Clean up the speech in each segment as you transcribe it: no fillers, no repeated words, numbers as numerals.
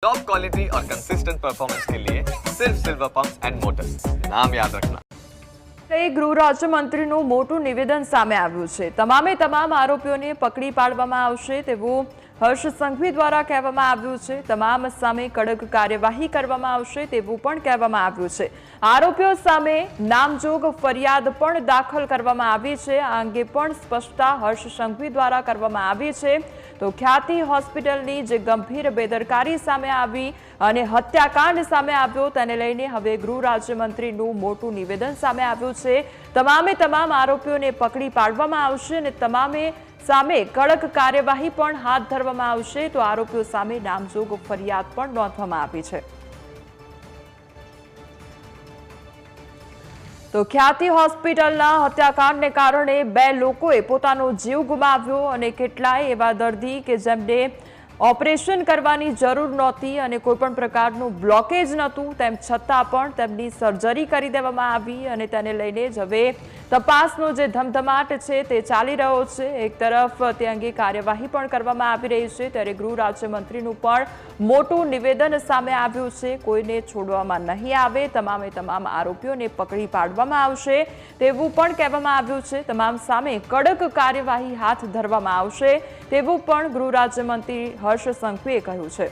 Top quality और consistent performance के लिए सिर्फ सिल्वर पंप्स एंड मोटर्स, नाम याद रखना। ગૃહ રાજ્યમંત્રીનું મોટું નિવેદન સામે આવ્યું છે। તમામ આરોપીઓને પકડી પાડવામાં આવશે તેવું હર્ષ સંઘવી દ્વારા કહેવામાં આવ્યું છે। તમામ સામે કડક કાર્યવાહી કરવામાં આવશે તેવું પણ કહેવામાં આવ્યું છે। આરોપીઓ સામે નામજોગ ફરિયાદ પણ દાખલ કરવામાં આવી છે। આ અંગે પણ સ્પષ્ટતા હર્ષ સંઘવી દ્વારા કરવામાં આવી છે। તો ખ્યાતિ હોસ્પિટલની જે ગંભીર બેદરકારી સામે આવી અને હત્યાકાંડ સામે આવ્યો તેને લઈને હવે ગૃહ રાજ્યમંત્રીનું મોટું નિવેદન સામે આવ્યું છે। તમામ આરોપીઓને પકડી પાડવામાં આવશે અને તમામે સામે કડક કાર્યવાહી પણ હાથ ધરવામાં આવશે। તો આરોપીઓ સામે નામજોગ ફરિયાદ પણ નોંધવામાં આવી છે। તો ખ્યાતિ હોસ્પિટલના હત્યાકાંડને કારણે 2 લોકોએ પોતાનો જીવ ગુમાવ્યો અને કેટલાય એવા દર્દી કે જેમને ઓપરેશન કરવાની જરૂર નહોતી અને કોઈ પણ પ્રકારનું બ્લોકેજ નહોતું તેમ છતાં પણ તેમની સર્જરી કરી દેવામાં આવી અને તેને લઈને જ હવે તપાસનો જે ધમધમાટ છે તે ચાલી રહ્યો છે। એક તરફ તે અંગે કાર્યવાહી પણ કરવામાં આવી રહી છે ત્યારે ગૃહ રાજ્યમંત્રીનું પણ મોટું નિવેદન સામે આવ્યું છે। કોઈને છોડવામાં નહીં આવે, તમામ આરોપીઓને પકડી પાડવામાં આવશે તેવું પણ કહેવામાં આવ્યું છે। તમામ સામે કડક કાર્યવાહી હાથ ધરવામાં આવશે તેવું પણ ગૃહ રાજ્યમંત્રી હર્ષ સંઘવીએ કહ્યું છે।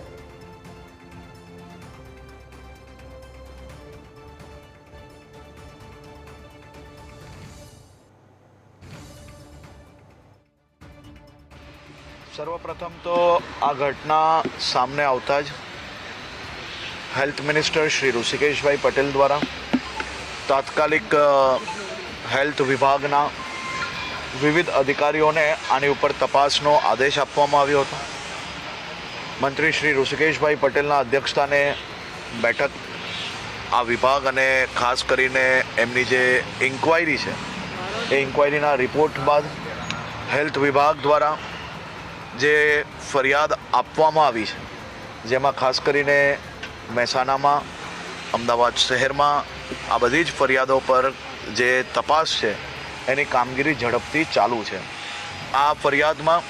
સર્વપ્રથમ તો આ ઘટના સામે આવતા જ હેલ્થ મિનિસ્ટર શ્રી ઋષિકેશભાઈ પટેલ દ્વારા તાત્કાલિક હેલ્થ વિભાગના વિવિધ અધિકારીઓને આની ઉપર તપાસનો આદેશ આપવામાં આવ્યો હતો। મંત્રી શ્રી ઋષિકેશભાઈ પટેલના અધ્યક્ષસ્થાને બેઠક આ વિભાગ અને ખાસ કરીને એમની જે ઇન્ક્વાયરી છે એ ઇન્ક્વાયરીના રિપોર્ટ બાદ હેલ્થ વિભાગ દ્વારા જે ફરિયાદ આપવામાં આવી છે જેમાં ખાસ કરીને મહેસાણામાં, અમદાવાદ શહેરમાં આ બધી જ ફરિયાદો પર જે તપાસ છે એની કામગીરી ઝડપથી ચાલુ છે। આ ફરિયાદમાં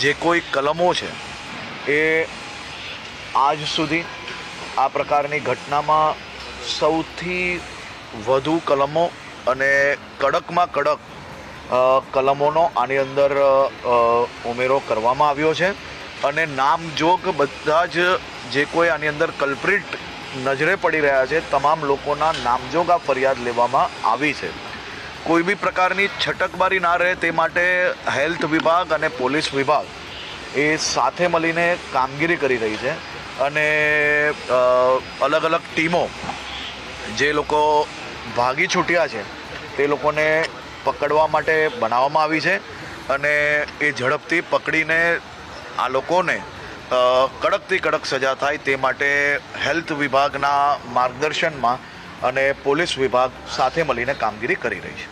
જે કોઈ કલમો છે એ આજ સુધી આ પ્રકારની ઘટનામાં સૌથી વધુ કલમો અને કડકમાં કડક કલમોનો આની અંદર ઉમેરો કરવામાં આવ્યો છે અને નામજોગ બધા જ જે કોઈ આની અંદર કલ્પ્રિટ નજરે પડી રહ્યા છે તમામ લોકોના નામજોગ આ ફરિયાદ લેવામાં આવી છે। કોઈ બી પ્રકારની છટકબારી ના રહે તે માટે હેલ્થ વિભાગ અને પોલીસ વિભાગ એ સાથે મળીને કામગીરી કરી રહી છે અને અલગ અલગ ટીમો જે લોકો ભાગી છૂટ્યા છે તે લોકોને પકડવા માટે બનાવવામાં આવી છે અને એ ઝડપથી પકડીને આ લોકોને કડકથી કડક સજા થાય તે માટે હેલ્થ વિભાગના માર્ગદર્શનમાં અને પોલીસ વિભાગ સાથે મળીને કામગીરી કરી રહી છે।